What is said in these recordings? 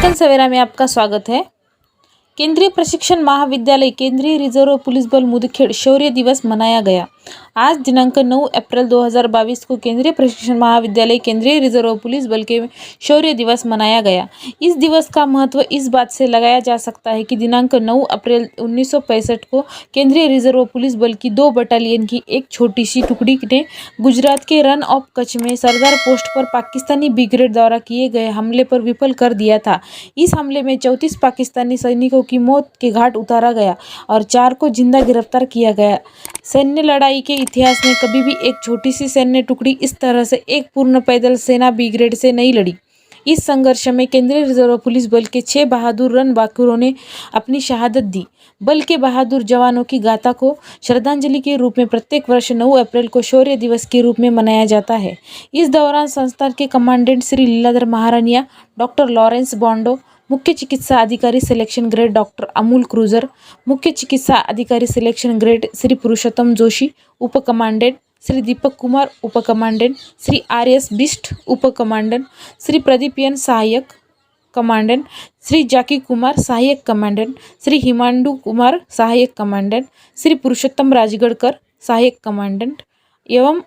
डेक्कन सवेरा में आपका स्वागत है। केंद्रीय प्रशिक्षण महाविद्यालय केंद्रीय रिजर्व पुलिस बल मुदखेड़ शौर्य दिवस मनाया गया। आज दिनांक 9 अप्रैल 2022 को केंद्रीय प्रशिक्षण महाविद्यालय केंद्रीय रिजर्व पुलिस बल के शौर्य दिवस मनाया गया। इस दिवस का महत्व इस बात से लगाया जा सकता है कि दिनांक 9 अप्रैल 1965 को केंद्रीय रिजर्व पुलिस बल की 2 बटालियन की एक छोटी सी टुकड़ी ने गुजरात के रन ऑफ कच्छ में सरदार पोस्ट पर पाकिस्तानी ब्रिगेड द्वारा किए गए हमले पर विफल कर दिया था। इस हमले में 34 पाकिस्तानी सैनिकों की मौत के घाट उतारा गया और 4 को जिंदा गिरफ्तार किया गया। सैन्य लड़ाई के इतिहास में कभी भी एक छोटी सी सैन्य टुकड़ी इस तरह से एक पूर्ण पैदल सेना ब्रिगेड से नहीं लड़ी। इस संघर्ष में केंद्रीय रिजर्व पुलिस बल के 6 बहादुर रणबांकुरों ने अपनी शहादत दी। बल के बहादुर जवानों की गाथा को श्रद्धांजलि के रूप में प्रत्येक वर्ष 9 अप्रैल को शौर्य दिवस के रूप में मनाया जाता है। इस दौरान संस्थान के commandant Shri Leeladhar Maharaniya, doctor Lawrence Bondo, मुख्य चिकित्सा अधिकारी सिलेक्शन ग्रेड डॉक्टर अमूल क्रूजर, मुख्य चिकित्सा अधिकारी सिलेक्शन ग्रेड श्री पुरुषोत्तम जोशी, उप कमांडेंट श्री दीपक कुमार, उप कमांडेंट श्री RS बिष्ट, उप कमांडेंट श्री प्रदीप एन सहायक कमांडेंट, श्री जाकी कुमार सहायक कमांडेंट, श्री हिमांडू कुमार सहायक कमांडेंट, श्री पुरुषोत्तम राजगढ़कर सहायक कमांडेंट एवं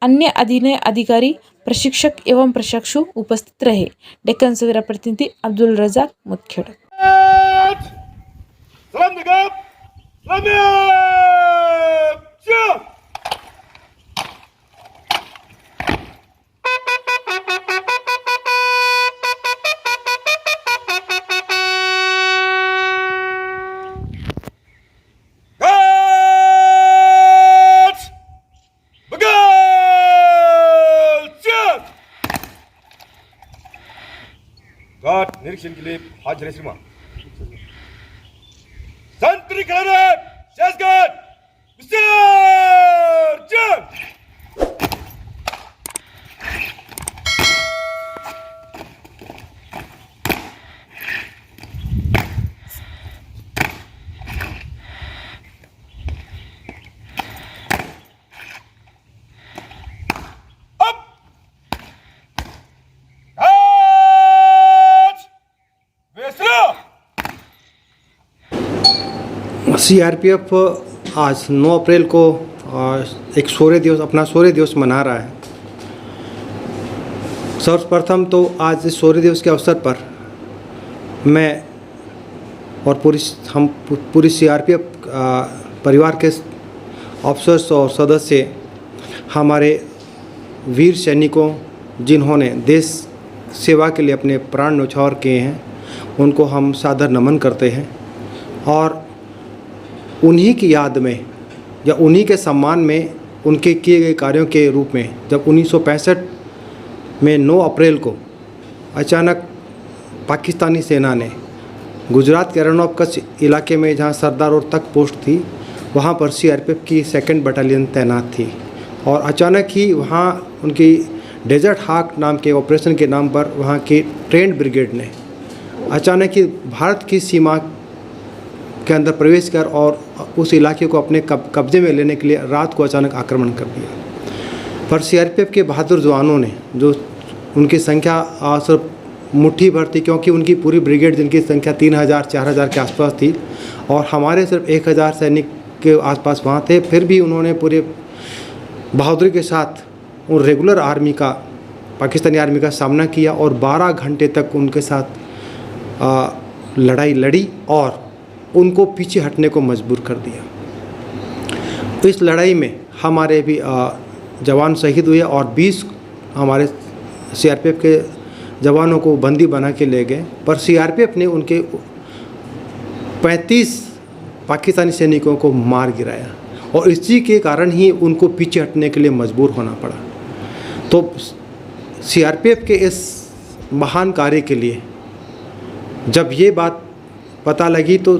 अन्य अधीन अधिकारी, प्रशिक्षक एवं प्रशिक्षु उपस्थित रहे। डेक्कन सवेरा प्रतिनिधि अब्दुल रजाक मुदखेड़। घाट निरीक्षण के लिए हाजिर है श्रीमान। संतरी खड़े शेषगढ़ विसर्जन। CRPF आज 9 अप्रैल को एक अपना शौर्य दिवस मना रहा है। सर्वप्रथम तो आज इस शौर्य दिवस के अवसर पर मैं और पूरी CRPF परिवार के ऑफिसर्स और सदस्य हमारे वीर सैनिकों जिन्होंने देश सेवा के लिए अपने प्राण न्यौछावर किए हैं, उनको हम सादर नमन करते हैं और उन्हीं की याद में या उन्हीं के सम्मान में उनके किए गए कार्यों के रूप में जब 1965 में 9 अप्रैल को अचानक पाकिस्तानी सेना ने गुजरात के रन ऑफ कच्छ इलाके में जहां सरदार और तक पोस्ट थी, वहां पर CRPF की 2nd बटालियन तैनात थी और अचानक ही वहां उनकी डेजर्ट हाक नाम के ऑपरेशन के नाम पर वहां की ट्रेंड ब्रिगेड ने अचानक ही भारत की सीमा के अंदर प्रवेश कर और उस इलाके को अपने कब्जे में लेने के लिए रात को अचानक आक्रमण कर दिया। पर CRPF के बहादुर जवानों ने, जो उनकी संख्या सिर्फ मुट्ठी भर थी, क्योंकि उनकी पूरी ब्रिगेड जिनकी संख्या 3000-4000 के आसपास थी और हमारे सिर्फ 1000 सैनिक के आसपास वहाँ थे, फिर भी उन्होंने पूरे बहादुरी के साथ उन रेगुलर आर्मी का, पाकिस्तानी आर्मी का सामना किया और 12 घंटे तक उनके साथ लड़ाई लड़ी और उनको पीछे हटने को मजबूर कर दिया। तो इस लड़ाई में हमारे भी जवान शहीद हुए और 20 हमारे CRPF के जवानों को बंदी बना के ले गए, पर CRPF ने उनके 35 पाकिस्तानी सैनिकों को मार गिराया और इसी के कारण ही उनको पीछे हटने के लिए मजबूर होना पड़ा। तो CRPF के इस महान कार्य के लिए जब ये बात पता लगी तो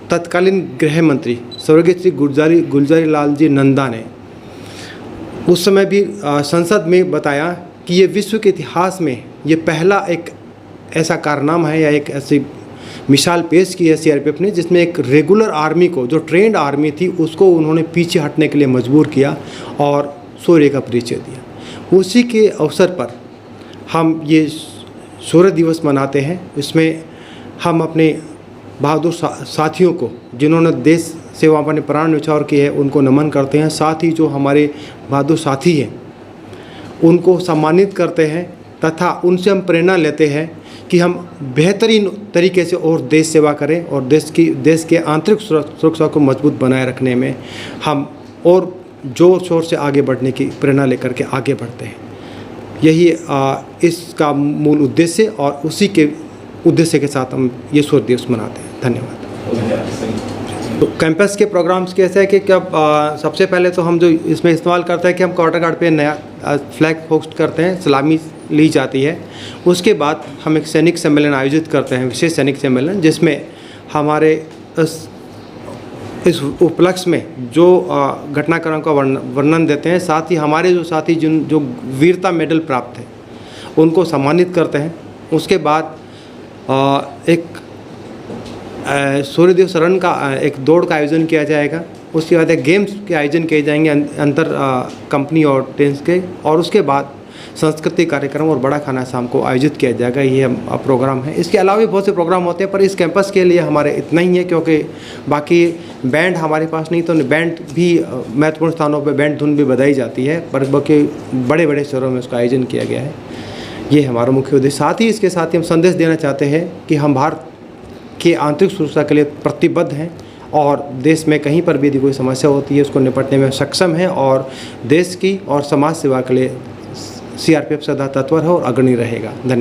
तत्कालीन गृह मंत्री स्वर्गीय श्री गुलजारी लाल जी नंदा ने उस समय भी संसद में बताया कि ये विश्व के इतिहास में ये पहला एक ऐसा कारनामा है या एक ऐसी मिसाल पेश की है CRPF ने, जिसमें एक रेगुलर आर्मी को, जो ट्रेंड आर्मी थी, उसको उन्होंने पीछे हटने के लिए मजबूर किया और शौर्य का परिचय दिया। उसी के अवसर पर हम ये शौर्य दिवस मनाते हैं। इसमें हम अपने बहादुर साथियों को, जिन्होंने देश सेवा में अपने प्राण न्यौछावर किए हैं, उनको नमन करते हैं। साथ ही जो हमारे बहादुर साथी हैं उनको सम्मानित करते हैं तथा उनसे हम प्रेरणा लेते हैं कि हम बेहतरीन तरीके से और देश सेवा करें और देश के आंतरिक सुरक्षा को मजबूत बनाए रखने में हम और जोर शोर से आगे बढ़ने की प्रेरणा लेकर के आगे बढ़ते हैं। यही इसका मूल उद्देश्य और उसी के उद्देश्य के साथ हम ये शौर्य दिवस मनाते हैं। धन्यवाद। तो कैंपस के प्रोग्राम्स कैसे है कि सबसे पहले तो हम जो इसमें इस्तेमाल करते हैं कि हम क्वार्टर गार्ड पे नया फ्लैग होस्ट करते हैं, सलामी ली जाती है। उसके बाद हम एक सैनिक सम्मेलन आयोजित करते हैं, विशेष सैनिक सम्मेलन, जिसमें हमारे इस उपलक्ष्य में जो घटनाक्रम का वर्णन देते हैं। साथ ही हमारे जो साथी जो वीरता मेडल प्राप्त हैं उनको सम्मानित करते हैं। उसके बाद एक शौर्य दिवस रन का एक दौड़ का आयोजन किया जाएगा। उसके बाद एक गेम्स के आयोजन किए जाएंगे अंतर कंपनी और टेंस के, और उसके बाद सांस्कृतिक कार्यक्रम और बड़ा खाना शाम को आयोजित किया जाएगा। ये प्रोग्राम है। इसके अलावा भी बहुत से प्रोग्राम होते हैं, पर इस कैंपस के लिए हमारे इतना ही है, क्योंकि बाकी बैंड हमारे पास नहीं, तो बैंड भी महत्वपूर्ण स्थानों पर बैंड धुन भी बजाई जाती है, पर बाकी बड़े बड़े शहरों में उसका आयोजन किया गया है। ये हमारा मुख्य उद्देश्य। साथ ही इसके साथ ही हम संदेश देना चाहते हैं कि हम भारत की आंतरिक सुरक्षा के लिए प्रतिबद्ध हैं और देश में कहीं पर भी यदि कोई समस्या होती है उसको निपटने में सक्षम है, और देश की और समाज सेवा के लिए CRPF सदा तत्पर है और अग्रणी रहेगा। धन्यवाद।